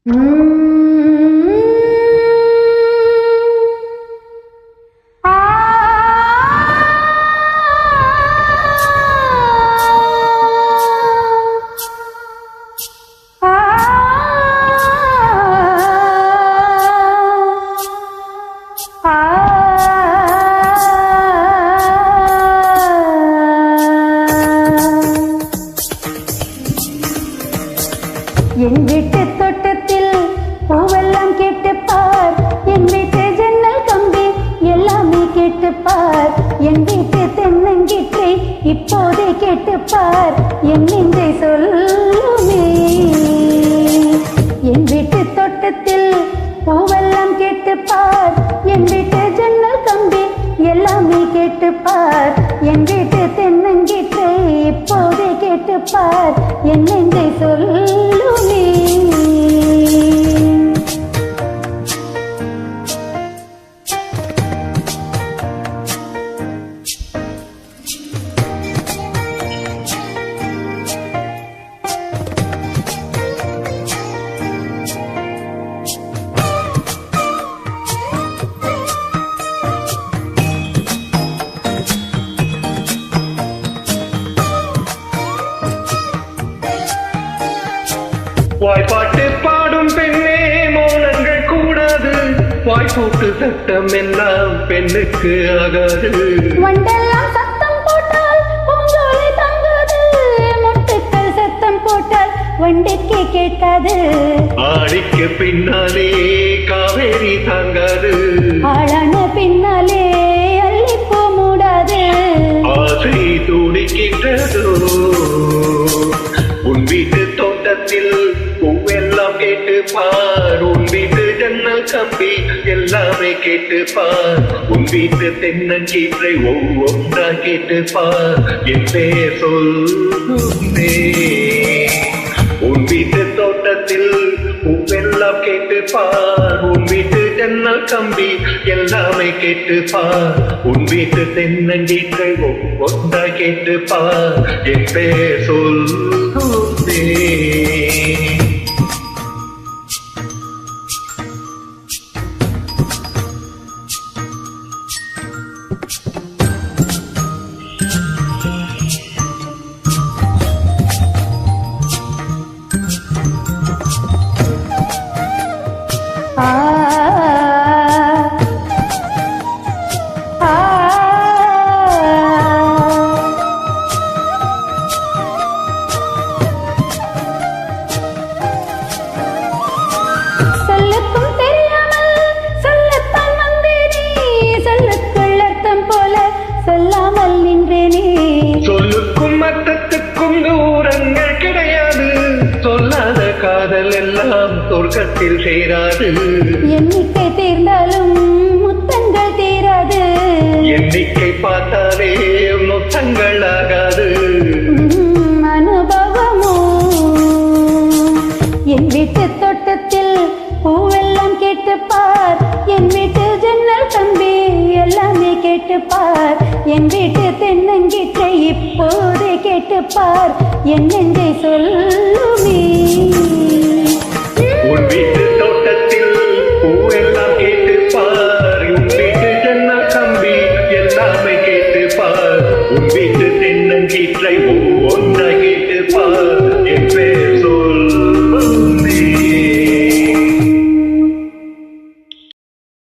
என் வீட்டு தோட்டத்தில் பூவெல்லாம் கேட்டுப்பார், என் வீட்டு ஜன்னல் கம்பி எல்லாமே கேட்டுப்பார், என் வீட்டு தென்னங்கீற்றை இப்போதே கேட்டுப்பார், என் நெஞ்சை சொல்லுமே. என் வீட்டு தோட்டத்தில் பூவெல்லாம் கேட்டுப்பார், என் வீட்டு ஜன்னல் கம்பி எல்லாமே கேட்டுப்பார், என் வீட்டு தென்னங்கீற்றை இப்போதே கேட்டுப்பார், என் நெஞ்சை சொல்லுமே. வாய்ப்பாட்டு பாடும் பெண்ணே மௌனங்கள் கூடாது, வாய்ப்பூட்டு சட்டம் எல்லாம் பெண்ணுக்கு ஆகாது. வண்டெல்லாம் சத்தம் போட்டால் பூஞ்சோலை தங்காது, மொட்டுக்கள் சத்தம் போட்டால் வண்டுக்கே கேட்காது. ஆடிக்கு பின்னாலே காவேரி தாங்காது, ஆளான பின்னாலே அள்ளிப்போ மூடாது. ஆசை துடிக்கின்றதோ உன் வீட்டு தோட்டத்தில் பூவெல்லாம் கேட்டு பார், உன் வீட்டு ஜன்னல் கம்பி எல்லாமே கேட்டு பார், உன் வீட்டு தென்னங்கீற்றை ஒவ்வொன்றா கேட்டு பார், என் பேர் சொல்லுமே. உன் வீட்டு தோட்டத்தில் பூவெல்லாம் கேட்டு பார், உன் வீட்டு ஜன்னல் கம்பி எல்லாமே கேட்டு பார், உன் வீட்டு தென்னங்கீற்றை ஒவ்வொன்றா கேட்டு பார், என் பேர் சொல்லுமே. சொல்லுக்கும் தெரியாமல் சொல்லத்தான் வந்தேனே, சொல்லுக்குள் அர்த்தம் போல சொல்லாமல் நின்றேனே. சொல்லுக்கும் அர்த்தத்துக்கும் தூரங்கள் கிடையாது, சொல்லாத காதல் எல்லாம் சொர்க்கத்தில் சேராது. எண்ணிக்கை தீர்ந்தாலும் முத்தங்கள் தீராது, எண்ணிக்கை பார்த்தாலே முத்தங்கள் ஆகாது. அனுபவமோ என் வீட்டு தோட்டத்தில் பூவெல்லாம் கேட்டுப்பார், என் வீட்டு ஜன்னல் கம்பி எல்லாமே கேட்டுப்பார், என் வீட்டு தென்னங்கீற்றை இப்போதே கேட்டுப்பார், என் நெஞ்சை சொல்லுமே.